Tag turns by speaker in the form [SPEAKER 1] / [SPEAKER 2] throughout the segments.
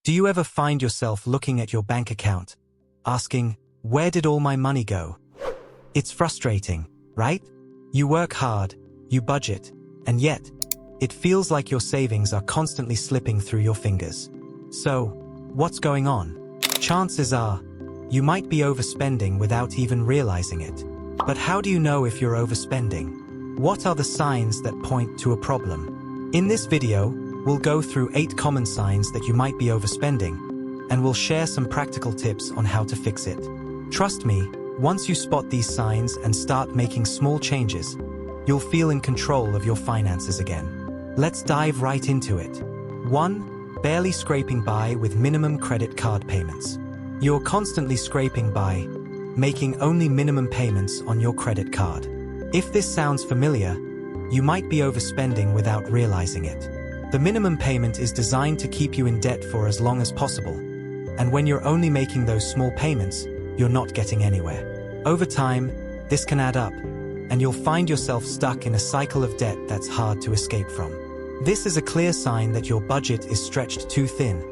[SPEAKER 1] Do you ever find yourself looking at your bank account, asking, where did all my money go? It's frustrating, right? You work hard, you budget, and yet, it feels like your savings are constantly slipping through your fingers. So, what's going on? Chances are, you might be overspending without even realizing it. But how do you know if you're overspending? What are the signs that point to a problem? In this video, we'll go through 8 common signs that you might be overspending, and we'll share some practical tips on how to fix it. Trust me, once you spot these signs and start making small changes, you'll feel in control of your finances again. Let's dive right into it. 1. Barely scraping by with minimum credit card payments. You're constantly scraping by, making only minimum payments on your credit card. If this sounds familiar, you might be overspending without realizing it. The minimum payment is designed to keep you in debt for as long as possible, and when you're only making those small payments, you're not getting anywhere. Over time, this can add up, and you'll find yourself stuck in a cycle of debt that's hard to escape from. This is a clear sign that your budget is stretched too thin,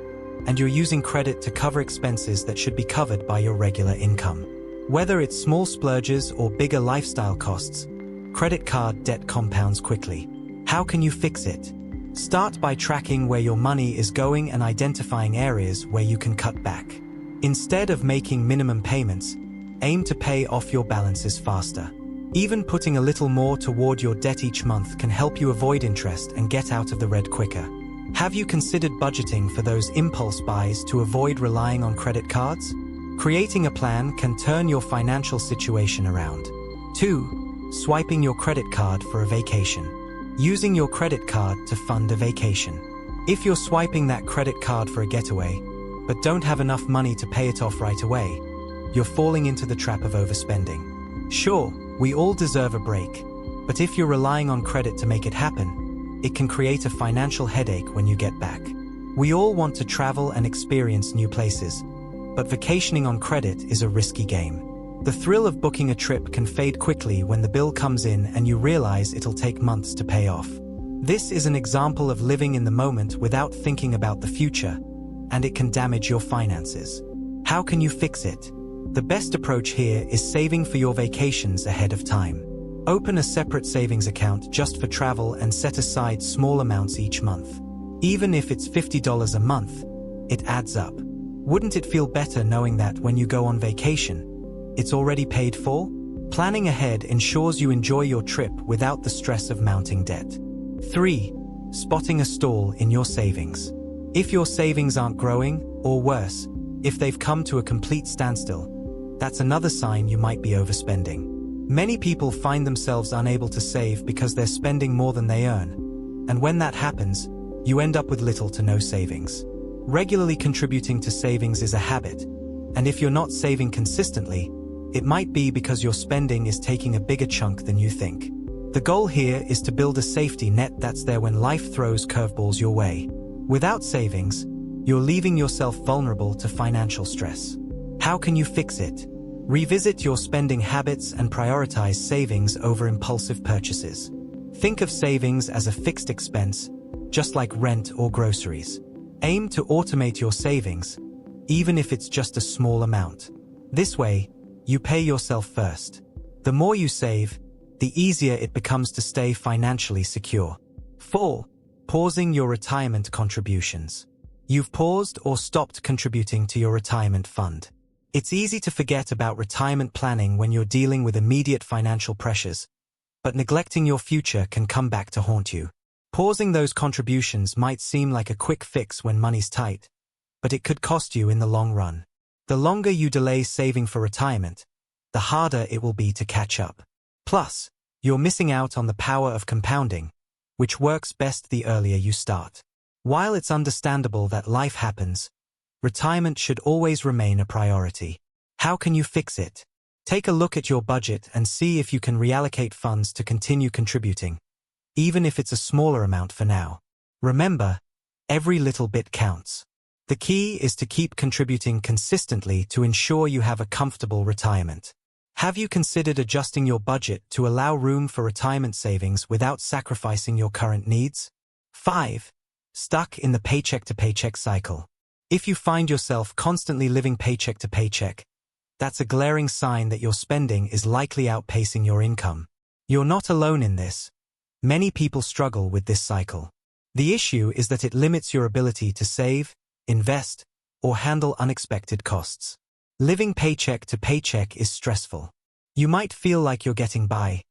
[SPEAKER 1] and you're using credit to cover expenses that should be covered by your regular income. Whether it's small splurges or bigger lifestyle costs, credit card debt compounds quickly. How can you fix it? Start by tracking where your money is going and identifying areas where you can cut back. Instead of making minimum payments, aim to pay off your balances faster. Even putting a little more toward your debt each month can help you avoid interest and get out of the red quicker. Have you considered budgeting for those impulse buys to avoid relying on credit cards? Creating a plan can turn your financial situation around. 2. Swiping your credit card for a vacation. Using your credit card to fund a vacation. If you're swiping that credit card for a getaway, but don't have enough money to pay it off right away, you're falling into the trap of overspending. Sure, we all deserve a break, but if you're relying on credit to make it happen, it can create a financial headache when you get back. We all want to travel and experience new places, but vacationing on credit is a risky game. The thrill of booking a trip can fade quickly when the bill comes in and you realize it'll take months to pay off. This is an example of living in the moment without thinking about the future, and it can damage your finances. How can you fix it? The best approach here is saving for your vacations ahead of time. Open a separate savings account just for travel and set aside small amounts each month. Even if it's $50 a month, it adds up. Wouldn't it feel better knowing that when you go on vacation, it's already paid for? Planning ahead ensures you enjoy your trip without the stress of mounting debt. 3. Spotting a stall in your savings. If your savings aren't growing, or worse, if they've come to a complete standstill, that's another sign you might be overspending. Many people find themselves unable to save because they're spending more than they earn. And when that happens, you end up with little to no savings. Regularly contributing to savings is a habit, and if you're not saving consistently, it might be because your spending is taking a bigger chunk than you think. The goal here is to build a safety net that's there when life throws curveballs your way. Without savings, you're leaving yourself vulnerable to financial stress. How can you fix it? Revisit your spending habits and prioritize savings over impulsive purchases. Think of savings as a fixed expense, just like rent or groceries. Aim to automate your savings, even if it's just a small amount. This way, you pay yourself first. The more you save, the easier it becomes to stay financially secure. 4. Pausing your retirement contributions. You've paused or stopped contributing to your retirement fund. It's easy to forget about retirement planning when you're dealing with immediate financial pressures, but neglecting your future can come back to haunt you. Pausing those contributions might seem like a quick fix when money's tight, but it could cost you in the long run. The longer you delay saving for retirement, the harder it will be to catch up. Plus, you're missing out on the power of compounding, which works best the earlier you start. While it's understandable that life happens, retirement should always remain a priority. How can you fix it? Take a look at your budget and see if you can reallocate funds to continue contributing, even if it's a smaller amount for now. Remember, every little bit counts. The key is to keep contributing consistently to ensure you have a comfortable retirement. Have you considered adjusting your budget to allow room for retirement savings without sacrificing your current needs? 5. Stuck in the paycheck-to-paycheck cycle. If you find yourself constantly living paycheck to paycheck, that's a glaring sign that your spending is likely outpacing your income. You're not alone in this. Many people struggle with this cycle. The issue is that it limits your ability to save, invest, or handle unexpected costs. Living paycheck to paycheck is stressful. You might feel like you're getting by,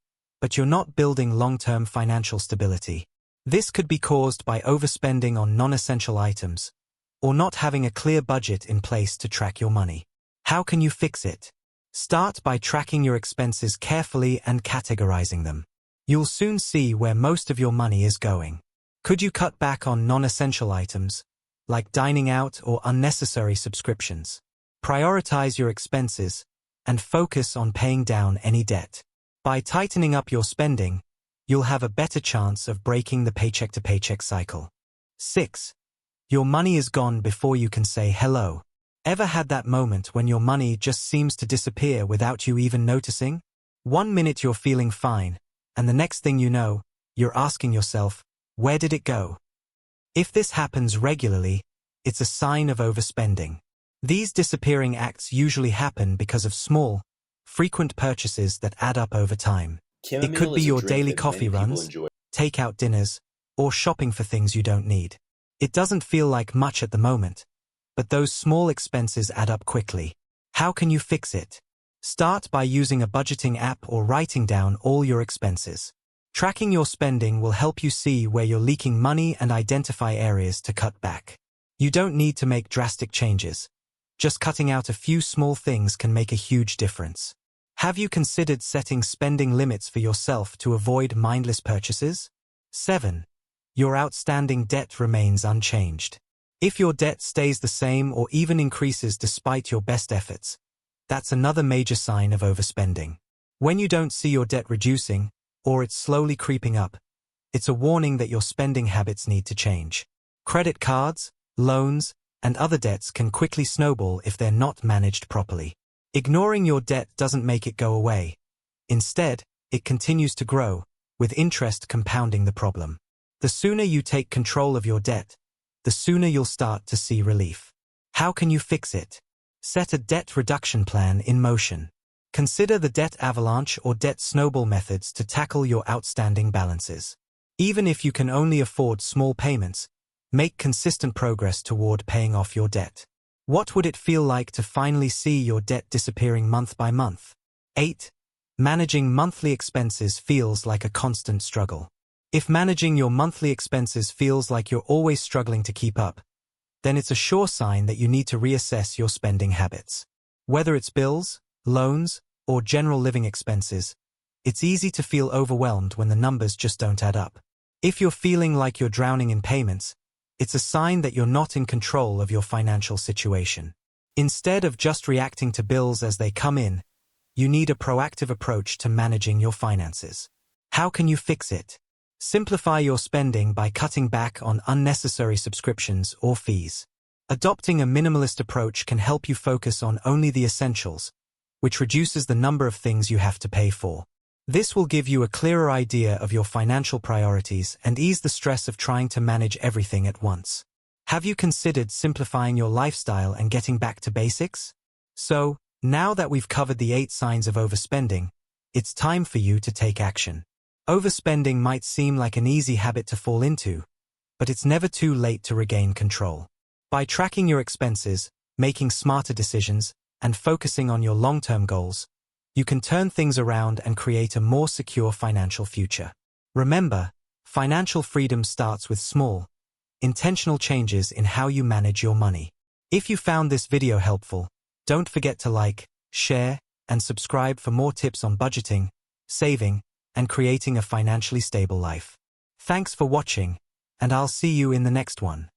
[SPEAKER 1] but you're not building long-term financial stability. This could be caused by overspending on non-essential items, or not having a clear budget in place to track your money. How can you fix it? Start by tracking your expenses carefully and categorizing them. You'll soon see where most of your money is going. Could you cut back on non-essential items, like dining out or unnecessary subscriptions? Prioritize your expenses and focus on paying down any debt. By tightening up your spending, you'll have a better chance of breaking the paycheck-to-paycheck cycle. 6. Your money is gone before you can say hello. Ever had that moment when your money just seems to disappear without you even noticing? One minute you're feeling fine, and the next thing you know, you're asking yourself, where did it go? If this happens regularly, it's a sign of overspending. These disappearing acts usually happen because of small, frequent purchases that add up over time. It could be your daily coffee runs, takeout dinners, or shopping for things you don't need. It doesn't feel like much at the moment, but those small expenses add up quickly. How can you fix it? Start by using a budgeting app or writing down all your expenses. Tracking your spending will help you see where you're leaking money and identify areas to cut back. You don't need to make drastic changes. Just cutting out a few small things can make a huge difference. Have you considered setting spending limits for yourself to avoid mindless purchases? 7. Your outstanding debt remains unchanged. If your debt stays the same or even increases despite your best efforts, that's another major sign of overspending. When you don't see your debt reducing, or it's slowly creeping up, it's a warning that your spending habits need to change. Credit cards, loans, and other debts can quickly snowball if they're not managed properly. Ignoring your debt doesn't make it go away. Instead, it continues to grow, with interest compounding the problem. The sooner you take control of your debt, the sooner you'll start to see relief. How can you fix it? Set a debt reduction plan in motion. Consider the debt avalanche or debt snowball methods to tackle your outstanding balances. Even if you can only afford small payments, make consistent progress toward paying off your debt. What would it feel like to finally see your debt disappearing month by month? 8. Managing monthly expenses feels like a constant struggle. If managing your monthly expenses feels like you're always struggling to keep up, then it's a sure sign that you need to reassess your spending habits. Whether it's bills, loans, or general living expenses, it's easy to feel overwhelmed when the numbers just don't add up. If you're feeling like you're drowning in payments, it's a sign that you're not in control of your financial situation. Instead of just reacting to bills as they come in, you need a proactive approach to managing your finances. How can you fix it? Simplify your spending by cutting back on unnecessary subscriptions or fees. Adopting a minimalist approach can help you focus on only the essentials, which reduces the number of things you have to pay for. This will give you a clearer idea of your financial priorities and ease the stress of trying to manage everything at once. Have you considered simplifying your lifestyle and getting back to basics? So, now that we've covered the 8 signs of overspending, it's time for you to take action. Overspending might seem like an easy habit to fall into, but it's never too late to regain control. By tracking your expenses, making smarter decisions, and focusing on your long-term goals, you can turn things around and create a more secure financial future. Remember, financial freedom starts with small, intentional changes in how you manage your money. If you found this video helpful, don't forget to like, share, and subscribe for more tips on budgeting, saving, and creating a financially stable life. Thanks for watching, and I'll see you in the next one.